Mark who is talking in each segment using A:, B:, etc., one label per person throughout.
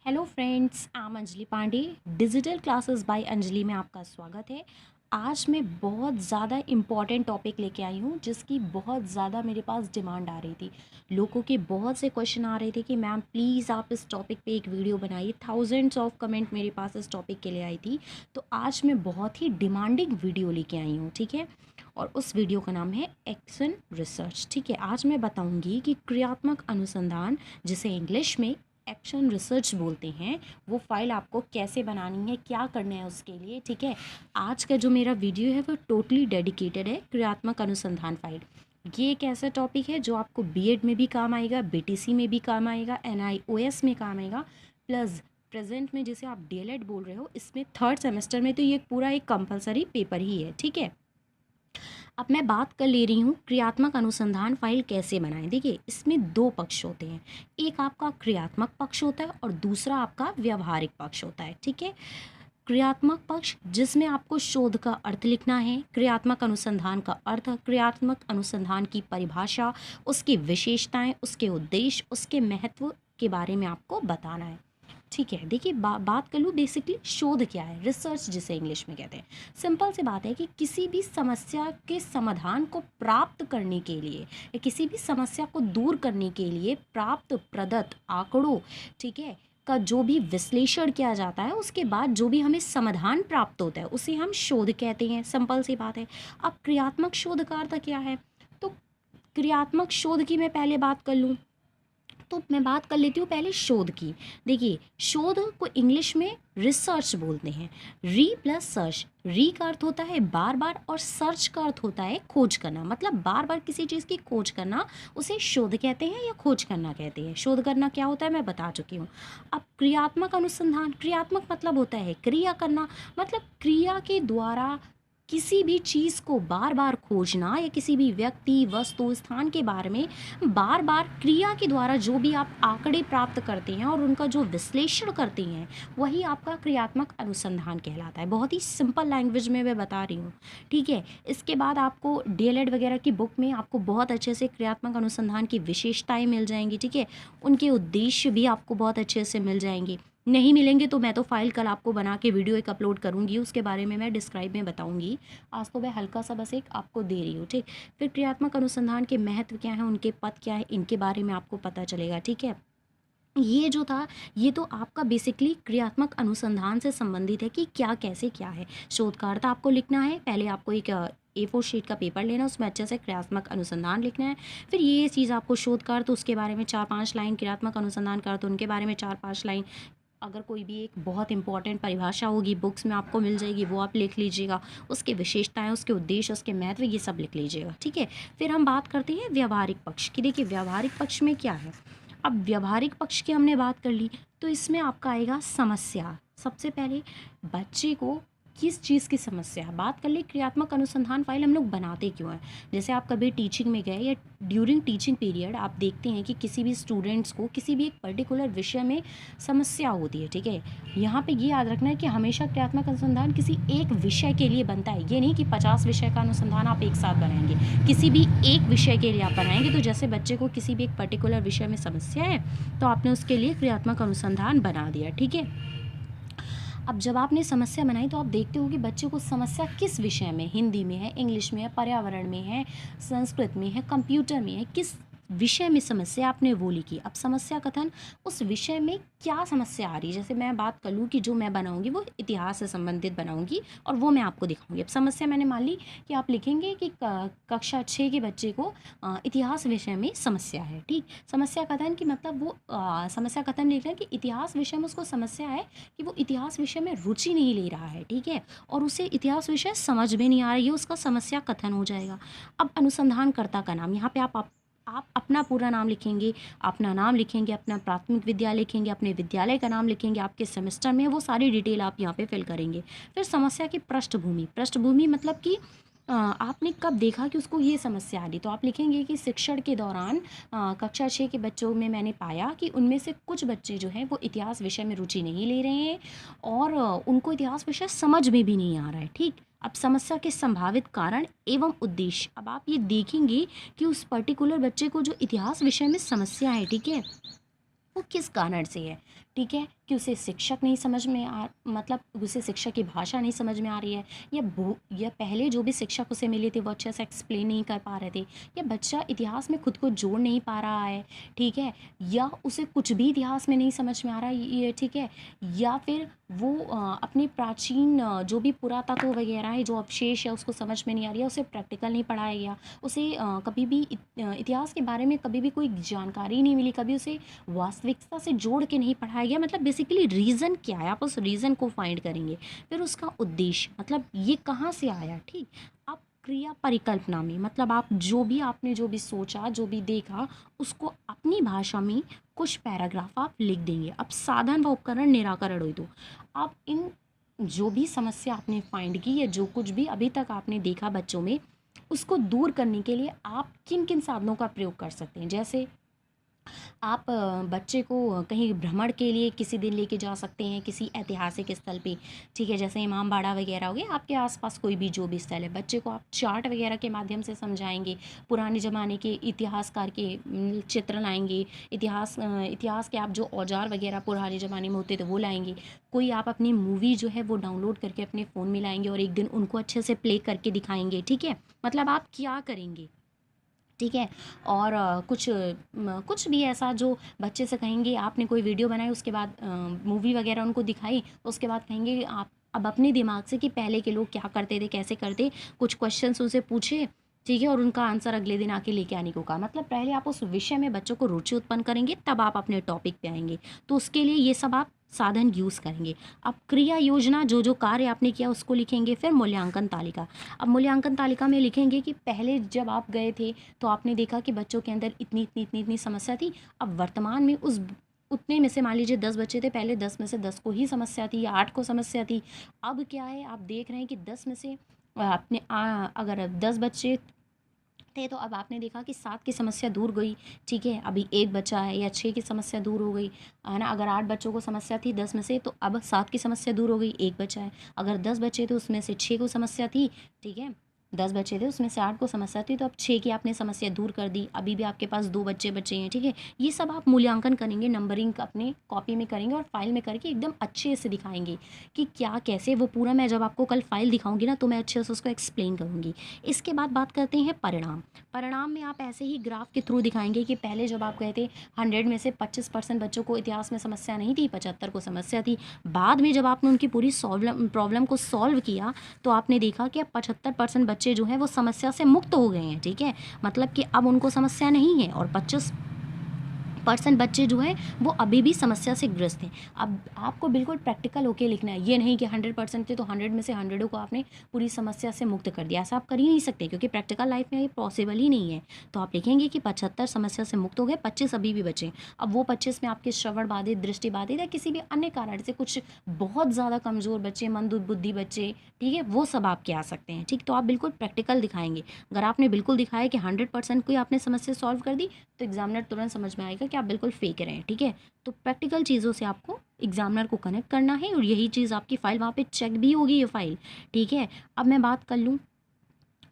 A: Hello friends, I am Anjali Pandey. Digital classes by Anjali में आपका स्वागत है। आज मैं बहुत ज़्यादा इम्पॉर्टेंट टॉपिक लेके आई हूँ जिसकी बहुत ज़्यादा मेरे पास डिमांड आ रही थी। लोगों के बहुत से क्वेश्चन आ रहे थे कि मैम प्लीज़ आप इस टॉपिक पे एक वीडियो बनाइए। थाउजेंड्स ऑफ कमेंट मेरे पास इस टॉपिक के लिए आई थी। तो आज मैं बहुत ही डिमांडिंग वीडियो लेके आई हूँ, ठीक है। और उस वीडियो का नाम है एक्शन रिसर्च, ठीक है। आज मैं बताऊँगी कि क्रियात्मक अनुसंधान, जिसे इंग्लिश में एक्शन रिसर्च बोलते हैं, वो फाइल आपको कैसे बनानी है, क्या करना है उसके लिए, ठीक है। आज का जो मेरा वीडियो है वो टोटली डेडिकेटेड है क्रियात्मक अनुसंधान फाइल। ये एक ऐसा टॉपिक है जो आपको बीएड में भी काम आएगा, बीटीसी में भी काम आएगा, एनआईओएस में काम आएगा, प्लस प्रेजेंट में जिसे आप डीएलएड बोल रहे हो, इसमें थर्ड सेमेस्टर में तो ये पूरा एक कंपलसरी पेपर ही है, ठीक है। अब मैं बात कर ले रही हूँ क्रियात्मक अनुसंधान फाइल कैसे बनाएं। देखिए, इसमें दो पक्ष होते हैं। एक आपका क्रियात्मक पक्ष होता है और दूसरा आपका व्यवहारिक पक्ष होता है, ठीक है। क्रियात्मक पक्ष, जिसमें आपको शोध का अर्थ लिखना है, क्रियात्मक अनुसंधान का अर्थ, क्रियात्मक अनुसंधान की परिभाषा, उसकी विशेषताएं, उसके उद्देश्य, उसके महत्व के बारे में आपको बताना है, ठीक है। देखिए, बात कर लूँ बेसिकली शोध क्या है, रिसर्च जिसे इंग्लिश में कहते हैं। सिंपल सी बात है कि किसी भी समस्या के समाधान को प्राप्त करने के लिए या किसी भी समस्या को दूर करने के लिए प्राप्त प्रदत्त आंकड़ों, ठीक है, का जो भी विश्लेषण किया जाता है, उसके बाद जो भी हमें समाधान प्राप्त होता है उसे हम शोध कहते हैं। सिंपल सी बात है। अब क्रियात्मक शोध का अर्थ क्या है? तो क्रियात्मक शोध की मैं पहले बात कर लूँ तो मैं बात कर लेती हूँ पहले शोध की। देखिए, शोध को इंग्लिश में रिसर्च बोलते हैं। री प्लस सर्च, री का अर्थ होता है बार बार और सर्च का अर्थ होता है खोज करना, मतलब बार बार किसी चीज़ की खोज करना, उसे शोध कहते हैं या खोज करना कहते हैं। शोध करना क्या होता है मैं बता चुकी हूँ। अब क्रियात्मक अनुसंधान, क्रियात्मक मतलब होता है क्रिया करना, मतलब क्रिया के द्वारा किसी भी चीज़ को बार बार खोजना या किसी भी व्यक्ति, वस्तु, स्थान के बारे में बार बार क्रिया के द्वारा जो भी आप आंकड़े प्राप्त करते हैं और उनका जो विश्लेषण करते हैं, वही आपका क्रियात्मक अनुसंधान कहलाता है। बहुत ही सिंपल लैंग्वेज में मैं बता रही हूँ, ठीक है। इसके बाद आपको डीएलएड वगैरह की बुक में आपको बहुत अच्छे से क्रियात्मक अनुसंधान की विशेषताएं मिल जाएंगी, ठीक है। उनके उद्देश्य भी आपको बहुत अच्छे से मिल जाएंगे। नहीं मिलेंगे तो मैं तो फाइल कल आपको बना के वीडियो एक अपलोड करूँगी, उसके बारे में मैं डिस्क्राइब में बताऊँगी। आज तो मैं हल्का सा बस एक आपको दे रही हूँ, ठीक। फिर क्रियात्मक अनुसंधान के महत्व क्या हैं, उनके पद क्या है, इनके बारे में आपको पता चलेगा, ठीक है। ये जो था, ये तो आपका बेसिकली क्रियात्मक अनुसंधान से संबंधित है कि क्या कैसे क्या है। शोधकर्ता आपको लिखना है, पहले आपको एक A4 शीट का पेपर लेना, उसमें अच्छे से क्रियात्मक अनुसंधान लिखना है। फिर ये चीज़ आपको शोधकार तो उसके बारे में 4-5 लाइन, क्रियात्मक अनुसंधान कर तो उनके बारे में 4-5 लाइन। अगर कोई भी एक बहुत इंपॉर्टेंट परिभाषा होगी बुक्स में आपको मिल जाएगी, वो आप लिख लीजिएगा। उसकी विशेषताएं, उसके उद्देश्य, उसके महत्व, ये सब लिख लीजिएगा, ठीक है। फिर हम बात करते हैं व्यवहारिक पक्ष की। देखिए, व्यवहारिक पक्ष में क्या है। अब व्यवहारिक पक्ष की हमने बात कर ली, तो इसमें आपका आएगा समस्या। सबसे पहले बच्चे को किस चीज़ की समस्या है, बात कर ले। क्रियात्मक अनुसंधान फाइल हम लोग बनाते क्यों हैं? जैसे आप कभी टीचिंग में गए या ड्यूरिंग टीचिंग पीरियड आप देखते हैं कि किसी भी स्टूडेंट्स को किसी भी एक पर्टिकुलर विषय में समस्या होती है, ठीक है। यहाँ पे ये याद रखना है कि हमेशा क्रियात्मक अनुसंधान किसी एक विषय के लिए बनता है। ये नहीं कि 50 विषय का अनुसंधान आप एक साथ बनाएंगे, किसी भी एक विषय के लिए आप बनाएंगे। तो जैसे बच्चे को किसी भी एक पर्टिकुलर विषय में समस्या है तो आपने उसके लिए क्रियात्मक अनुसंधान बना दिया, ठीक है। अब जब आपने समस्या बनाई तो आप देखते हो कि बच्चे को समस्या किस विषय में, हिंदी में है, इंग्लिश में है, पर्यावरण में है, संस्कृत में है, कंप्यूटर में है, किस विषय में समस्या आपने वो लिखी। अब समस्या कथन, उस विषय में क्या समस्या आ रही है। जैसे मैं बात कर लूँ कि जो मैं बनाऊंगी वो इतिहास से संबंधित बनाऊंगी और वो मैं आपको दिखाऊंगी। अब समस्या मैंने मान ली कि आप लिखेंगे कि कक्षा 6 के बच्चे को इतिहास विषय में समस्या है, ठीक। समस्या कथन की मतलब वो समस्या कथन लिख रहे हैं कि इतिहास विषय में उसको समस्या है कि वो इतिहास विषय में रुचि नहीं ले रहा है, ठीक है, और उसे इतिहास विषय समझ में नहीं आ रही है, उसका समस्या कथन हो जाएगा। अब अनुसंधानकर्ता का नाम, यहाँ पे आप अपना पूरा नाम लिखेंगे, अपना नाम लिखेंगे, अपना प्राथमिक विद्यालय लिखेंगे, अपने विद्यालय का नाम लिखेंगे, आपके सेमेस्टर में वो सारी डिटेल आप यहाँ पे फिल करेंगे। फिर समस्या की पृष्ठभूमि, पृष्ठभूमि मतलब कि आपने कब देखा कि उसको ये समस्या आ रही, तो आप लिखेंगे कि शिक्षण के दौरान कक्षा 6 के बच्चों में मैंने पाया कि उनमें से कुछ बच्चे जो हैं वो इतिहास विषय में रुचि नहीं ले रहे हैं और उनको इतिहास विषय समझ में भी नहीं आ रहा है, ठीक। अब समस्या के संभावित कारण एवं उद्देश्य, अब आप ये देखेंगे कि उस पर्टिकुलर बच्चे को जो इतिहास विषय में समस्या है, ठीक है, वो किस कारण से है। ठीक है, कि उसे शिक्षक नहीं समझ में आ मतलब उसे शिक्षक की भाषा नहीं समझ में आ रही है, या पहले जो भी शिक्षक उसे मिले थे वो अच्छे से एक्सप्लेन नहीं कर पा रहे थे, या बच्चा इतिहास में खुद को जोड़ नहीं पा रहा है, ठीक है, या उसे कुछ भी इतिहास में नहीं समझ में आ रहा है ये, ठीक है, या फिर वो अपने प्राचीन जो भी पुरातत्व वगैरह है जो अवशेष है उसको समझ में नहीं आ रही है, उसे प्रैक्टिकल नहीं पढ़ाया गया, उसे कभी भी इतिहास के बारे में कभी भी कोई जानकारी नहीं मिली, कभी उसे वास्तविकता से जोड़ के नहीं पढ़ाया गया। मतलब बेसिकली रीज़न क्या है, आप उस रीज़न को फाइंड करेंगे, फिर उसका उद्देश्य मतलब ये कहाँ से आया, ठीक। आप क्रिया परिकल्पना में मतलब आप आपने जो भी सोचा, जो भी देखा, उसको अपनी भाषा में कुछ पैराग्राफ आप लिख देंगे। अब साधन व उपकरण निराकरण हुई, तो आप इन जो भी समस्या आपने फाइंड की या जो कुछ भी अभी तक आपने देखा बच्चों में, उसको दूर करने के लिए आप किन किन साधनों का प्रयोग कर सकते हैं। जैसे आप बच्चे को कहीं भ्रमण के लिए किसी दिन लेके जा सकते हैं किसी ऐतिहासिक स्थल पे, ठीक है, जैसे इमामबाड़ा वगैरह हो गया, आपके आसपास कोई भी जो भी स्थल है, बच्चे को आप चार्ट वगैरह के माध्यम से समझाएंगे, पुराने ज़माने के इतिहासकार के चित्र लाएंगे, इतिहास के आप जो औजार वगैरह पुराने ज़माने में होते थे वो लाएंगे, कोई आप अपनी मूवी जो है वो डाउनलोड करके अपने फ़ोन में लाएंगे और एक दिन उनको अच्छे से प्ले करके दिखाएंगे, ठीक है। मतलब आप क्या करेंगे, ठीक है। और कुछ भी ऐसा जो बच्चे से कहेंगे, आपने कोई वीडियो बनाई उसके बाद मूवी वगैरह उनको दिखाई, उसके बाद कहेंगे आप अब अपने दिमाग से कि पहले के लोग क्या करते थे, कैसे करते, कुछ क्वेश्चंस उनसे पूछे, ठीक है, और उनका आंसर अगले दिन आके लेके आने को कहा। मतलब पहले आप उस विषय में बच्चों को रुचि उत्पन्न करेंगे, तब आप अपने टॉपिक पे आएंगे। तो उसके लिए ये सब आप साधन यूज़ करेंगे। अब क्रिया योजना, जो जो कार्य आपने किया उसको लिखेंगे। फिर मूल्यांकन तालिका। अब मूल्यांकन तालिका में लिखेंगे कि पहले जब आप गए थे तो आपने देखा कि बच्चों के अंदर इतनी इतनी इतनी इतनी समस्या थी। अब वर्तमान में उस उतने में से मान लीजिए 10 बच्चे थे, पहले 10 में से 10 को ही समस्या थी या 8 को समस्या थी। अब क्या है, आप देख रहे हैं कि 10 में से अगर 10 बच्चे थे तो अब आपने देखा कि 7 की समस्या दूर गई, ठीक है, अभी 1 बचा है, या 6 की समस्या दूर हो गई, है ना। अगर 8 बच्चों को समस्या थी 10 में से, तो अब 7 की समस्या दूर हो गई, 1 बचा है। अगर 10 बच्चे थे उसमें से 6 को समस्या थी, ठीक है, 10 बच्चे थे उसमें से 8 को समस्या थी, तो अब 6 की आपने समस्या दूर कर दी, अभी भी आपके पास 2 बच्चे बचे हैं, ठीक है। ये सब आप मूल्यांकन करेंगे, नंबरिंग अपने कॉपी में करेंगे और फाइल में करके एकदम अच्छे से दिखाएंगे कि क्या कैसे वो पूरा। मैं जब आपको कल फाइल दिखाऊंगी ना तो मैं अच्छे से उसको एक्सप्लेन करूँगी। इसके बाद बात करते हैं परिणाम। परिणाम में आप ऐसे ही ग्राफ के थ्रू दिखाएंगे कि पहले जब आप गए थे 100 में से 25% बच्चों को इतिहास में समस्या नहीं थी, 75 को समस्या थी। बाद में जब आपने उनकी पूरी प्रॉब्लम को सॉल्व किया तो आपने देखा कि अब 75% बच्चे जो हैं वो समस्या से मुक्त हो गए हैं, ठीक है। मतलब कि अब उनको समस्या नहीं है, और 25% बच्चे जो हैं वो अभी भी समस्या से ग्रस्त हैं। अब आपको बिल्कुल प्रैक्टिकल होके लिखना है, ये नहीं कि 100% थे तो 100 में से 100 को आपने पूरी समस्या से मुक्त कर दिया। ऐसा आप कर ही नहीं सकते, क्योंकि प्रैक्टिकल लाइफ में ये पॉसिबल ही नहीं है। तो आप लिखेंगे कि 75 समस्या से मुक्त हो गए, 25 अभी भी बचे। अब वो 25 में आपके श्रवण बाधित, दृष्टि बाधित या किसी भी अन्य कारण से कुछ बहुत ज़्यादा कमज़ोर बच्चे, मंद बुद्धि बच्चे, ठीक है, वो सब आपके आ सकते हैं, ठीक। तो आप बिल्कुल प्रैक्टिकल दिखाएंगे। अगर आपने बिल्कुल दिखाया कि 100% कोई आपने समस्या सॉल्व कर दी, तो एग्जामिनर तुरंत समझ में आएगा कि आप बिल्कुल फेक रहे हैं, ठीक है। तो प्रैक्टिकल चीज़ों से आपको एग्जामिनर को कनेक्ट करना है, और यही चीज़ आपकी फ़ाइल वहाँ पे चेक भी होगी, ये फ़ाइल, ठीक है। अब मैं बात कर लूँ,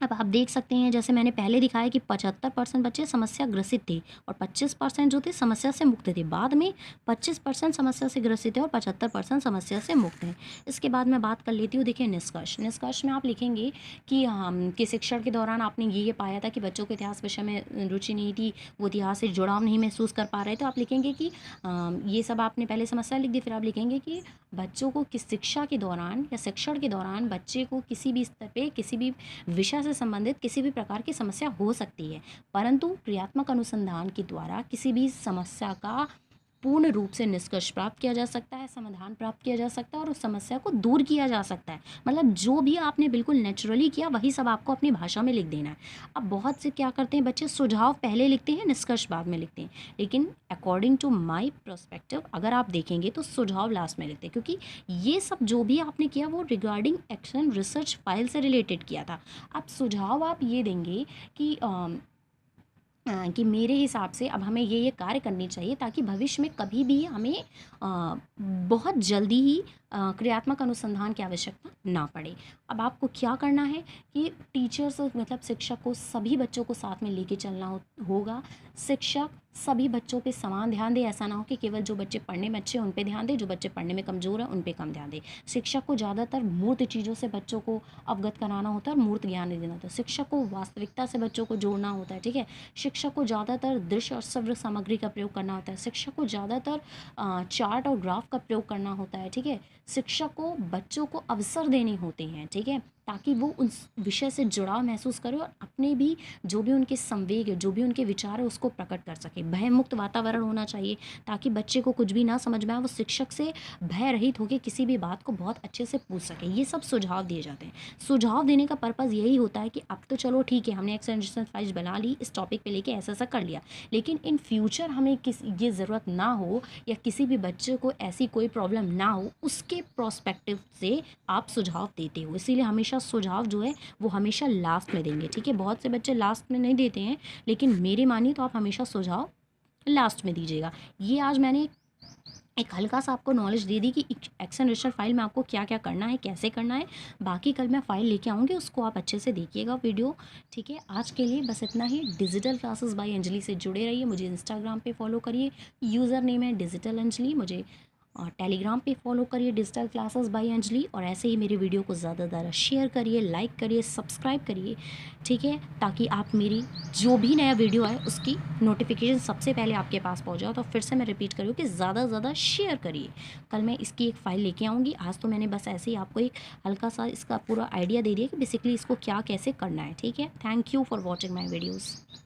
A: अब आप देख सकते हैं जैसे मैंने पहले दिखाया कि 75% बच्चे समस्या ग्रसित थे और 25% जो थे समस्या से मुक्त थे। बाद में 25% समस्या से ग्रसित है और 75% समस्या से मुक्त हैं। इसके बाद मैं बात कर लेती हूँ, देखिए निष्कर्ष। निष्कर्ष में आप लिखेंगे कि शिक्षण के दौरान आपने ये पाया था कि बच्चों को इतिहास विषय में रुचि नहीं थी, वो इतिहास से जुड़ाव नहीं महसूस कर पा रहे। तो आप लिखेंगे कि ये सब आपने पहले समस्या लिख दी, फिर आप लिखेंगे कि बच्चों को किस शिक्षा के दौरान या शिक्षण के दौरान बच्चे को किसी भी स्तर पे किसी भी विषय से संबंधित किसी भी प्रकार की समस्या हो सकती है, परंतु क्रियात्मक अनुसंधान के द्वारा किसी भी समस्या का पूर्ण रूप से निष्कर्ष प्राप्त किया जा सकता है, समाधान प्राप्त किया जा सकता है और उस समस्या को दूर किया जा सकता है। मतलब जो भी आपने बिल्कुल नेचुरली किया वही सब आपको अपनी भाषा में लिख देना है। अब बहुत से क्या करते हैं बच्चे, सुझाव पहले लिखते हैं, निष्कर्ष बाद में लिखते हैं, लेकिन अकॉर्डिंग टू माई पर्सपेक्टिव अगर आप देखेंगे तो सुझाव लास्ट में लिखते हैं, क्योंकि ये सब जो भी आपने किया वो रिगार्डिंग एक्शन रिसर्च फाइल से रिलेटेड किया था। अब सुझाव आप ये देंगे कि मेरे हिसाब से अब हमें ये कार्य करनी चाहिए ताकि भविष्य में कभी भी हमें बहुत जल्दी ही क्रियात्मक अनुसंधान की आवश्यकता ना पड़े। अब आपको क्या करना है कि टीचर्स मतलब शिक्षक को सभी बच्चों को साथ में लेके चलना होगा। शिक्षक सभी बच्चों पे समान ध्यान दें। ऐसा ना हो कि केवल जो बच्चे पढ़ने में अच्छे हैं उन पे ध्यान दें, जो बच्चे पढ़ने में कमज़ोर हैं उन पे कम ध्यान दें। शिक्षक को ज़्यादातर मूर्त चीज़ों से बच्चों को अवगत कराना होता है और मूर्त ज्ञान नहीं देना होता है। शिक्षक को वास्तविकता से बच्चों को जोड़ना होता है, ठीक है। शिक्षक को ज़्यादातर दृश्य और श्रव्य सामग्री का प्रयोग करना होता है। शिक्षक को ज़्यादातर चार्ट और ग्राफ का प्रयोग करना होता है, ठीक है। शिक्षक को बच्चों को अवसर देने होते हैं, ठीक है, ताकि वो उस विषय से जुड़ाव महसूस करें और अपने भी जो भी उनके संवेग है, जो भी उनके विचार है, उसको प्रकट कर सके। भयमुक्त वातावरण होना चाहिए ताकि बच्चे को कुछ भी ना समझ में आए, वो शिक्षक से भय रहित होकर किसी भी बात को बहुत अच्छे से पूछ सके। ये सब सुझाव दिए जाते हैं। सुझाव देने का पर्पज़ यही होता है कि अब तो चलो ठीक है, हमने एक्सटेंशन फाइल्स बना ली, इस टॉपिक पे लेके ऐसा ऐसा कर लिया, लेकिन इन फ्यूचर हमें ये ज़रूरत ना हो या किसी भी बच्चे को ऐसी कोई प्रॉब्लम ना हो, उसके प्रोस्पेक्टिव से आप सुझाव देते हो। इसीलिए हमेशा सुझाव जो है वो हमेशा लास्ट में देंगे, ठीक है। बहुत से बच्चे लास्ट में नहीं देते हैं, लेकिन मेरी मानिए तो आप हमेशा सुझाव लास्ट में दीजिएगा। ये आज मैंने एक हल्का सा आपको नॉलेज दे दी कि एक्शन रजिस्टर फाइल में आपको क्या क्या करना है, कैसे करना है। बाकी कल मैं फ़ाइल लेके आऊँगी, उसको आप अच्छे से देखिएगा वीडियो, ठीक है। आज के लिए बस इतना ही। डिजिटल क्लासेस बाय अंजलि से जुड़े रहिए। मुझे इंस्टाग्राम पे फॉलो करिए, यूज़र नेम है डिजिटल अंजलि। मुझे और टेलीग्राम पे फॉलो करिए डिजिटल क्लासेस बाय अंजलि। और ऐसे ही मेरे वीडियो को ज़्यादा से ज़्यादा शेयर करिए, लाइक करिए, सब्सक्राइब करिए, ठीक है, ताकि आप मेरी जो भी नया वीडियो है उसकी नोटिफिकेशन सबसे पहले आपके पास पहुंच जाए। तो फिर से मैं रिपीट करूँ कि ज़्यादा से ज़्यादा शेयर करिए। कल मैं इसकी एक फ़ाइल लेके आऊँगी। आज तो मैंने बस ऐसे ही आपको एक हल्का सा इसका पूरा आइडिया दे दिया कि बेसिकली इसको क्या कैसे करना है, ठीक है। Thank you for watching my videos.